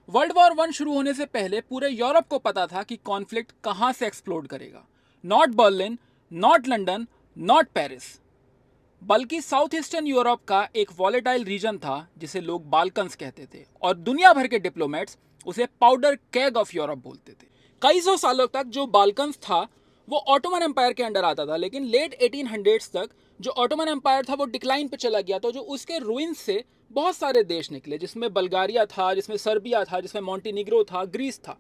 World war one शुरू होने से पहले पूरे यूरोप को पता था कि कॉन्फ्लिक्ट कहां से एक्सप्लोड करेगा। Not Berlin, not London, not Paris, बल्कि साउथ ईस्टर्न यूरोप का एक वॉलेटाइल रीजन था जिसे लोग बाल्कन्स कहते थे, और दुनिया भर के डिप्लोमेट्स उसे पाउडर केग ऑफ यूरोप बोलते थे। कई सौ सालों तक जो बाल्कन्स था वो ऑटोमन एम्पायर के अंडर आता था, लेकिन लेट 1800s तक जो ऑटोमन एम्पायर था वो डिक्लाइन पे चला गया। तो जो उसके रूइंस से बहुत सारे देश निकले, जिसमें बल्गारिया था, जिसमें सर्बिया था, जिसमें मॉन्टीनिग्रो था, ग्रीस था।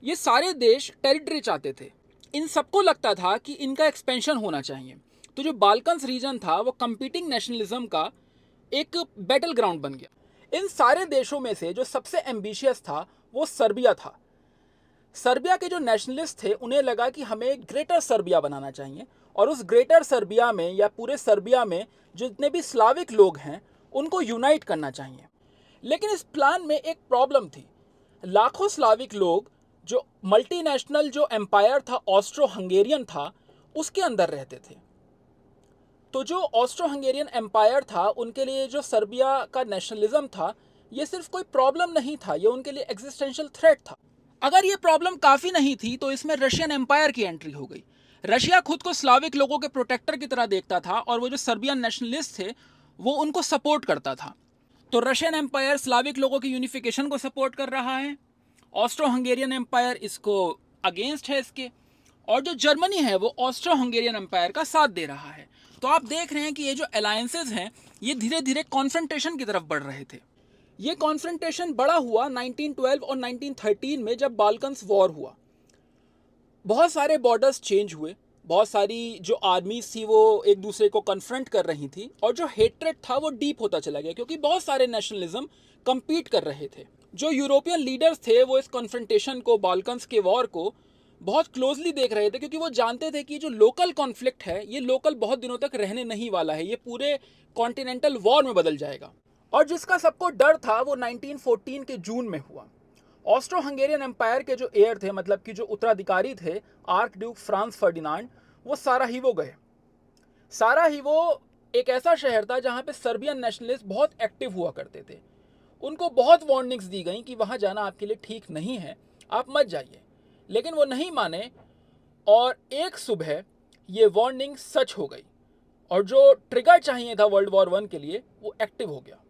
ये सारे देश टेरिटरी चाहते थे। इन सबको लगता था कि इनका एक्सपेंशन होना चाहिए। तो जो बाल्कन्स रीजन था वो कंपीटिंग नेशनलिज्म का एक बैटल ग्राउंड बन गया। इन सारे देशों में से जो सबसे एम्बिशियस था वो सर्बिया था। सर्बिया के जो नेशनलिस्ट थे उन्हें लगा कि हमें ग्रेटर सर्बिया बनाना चाहिए, और उस ग्रेटर सर्बिया में या पूरे सर्बिया में जितने भी स्लाविक लोग हैं उनको यूनाइट करना चाहिए। लेकिन इस प्लान में एक प्रॉब्लम थी। लाखों स्लाविक लोग जो मल्टीनेशनल जो एम्पायर था ऑस्ट्रो हंगेरियन था उसके अंदर रहते थे। तो जो ऑस्ट्रो हंगेरियन एम्पायर था उनके लिए जो सर्बिया का नेशनलिज्म था ये सिर्फ कोई प्रॉब्लम नहीं था, ये उनके लिए एग्जिस्टेंशियल थ्रेट था। अगर ये प्रॉब्लम काफ़ी नहीं थी तो इसमें रशियन एम्पायर की एंट्री हो गई। रशिया खुद को स्लाविक लोगों के प्रोटेक्टर की तरह देखता था, और वो जो सर्बियन नेशनलिस्ट थे वो उनको सपोर्ट करता था। तो रशियन एम्पायर स्लाविक लोगों की यूनिफिकेशन को सपोर्ट कर रहा है, ऑस्ट्रो हंगेरियन एम्पायर इसको अगेंस्ट है इसके, और जो जर्मनी है वो ऑस्ट्रो हंगेरियन एम्पायर का साथ दे रहा है। तो आप देख रहे हैं कि ये जो अलायंसेज हैं ये धीरे धीरे कॉन्फ्रंटेशन की तरफ बढ़ रहे थे। ये कॉन्फ्रंटेशन बड़ा हुआ 1912 और 1913 में, जब बाल्कन्स वॉर हुआ। बहुत सारे बॉर्डर्स चेंज हुए, बहुत सारी जो आर्मीज थी वो एक दूसरे को कन्फ्रंट कर रही थी, और जो हेट्रेड था वो डीप होता चला गया क्योंकि बहुत सारे नेशनलिज्म compete कर रहे थे। जो यूरोपियन लीडर्स थे वो इस कन्फ्रंटेशन को, बाल्कन्स के वॉर को बहुत क्लोजली देख रहे थे, क्योंकि वो जानते थे कि जो लोकल कॉन्फ्लिक्ट है ये लोकल बहुत दिनों तक रहने नहीं वाला है, ये पूरे कॉन्टिनेंटल वॉर में बदल जाएगा। और जिसका सबको डर था वो 1914 के जून में हुआ। ऑस्ट्रो हंगेरियन एम्पायर के जो एयर थे, मतलब कि जो उत्तराधिकारी थे, आर्क ड्यूक फ्रांस फर्डिनांड, वो साराहीवो गए। साराहीवो एक ऐसा शहर था जहां पे सर्बियन नेशनलिस्ट बहुत एक्टिव हुआ करते थे। उनको बहुत वार्निंग्स दी गई कि वहां जाना आपके लिए ठीक नहीं है, आप मत जाइए। लेकिन वो नहीं माने, और एक सुबह ये वार्निंग सच हो गई, और जो ट्रिगर चाहिए था वर्ल्ड वॉर वन के लिए वो एक्टिव हो गया।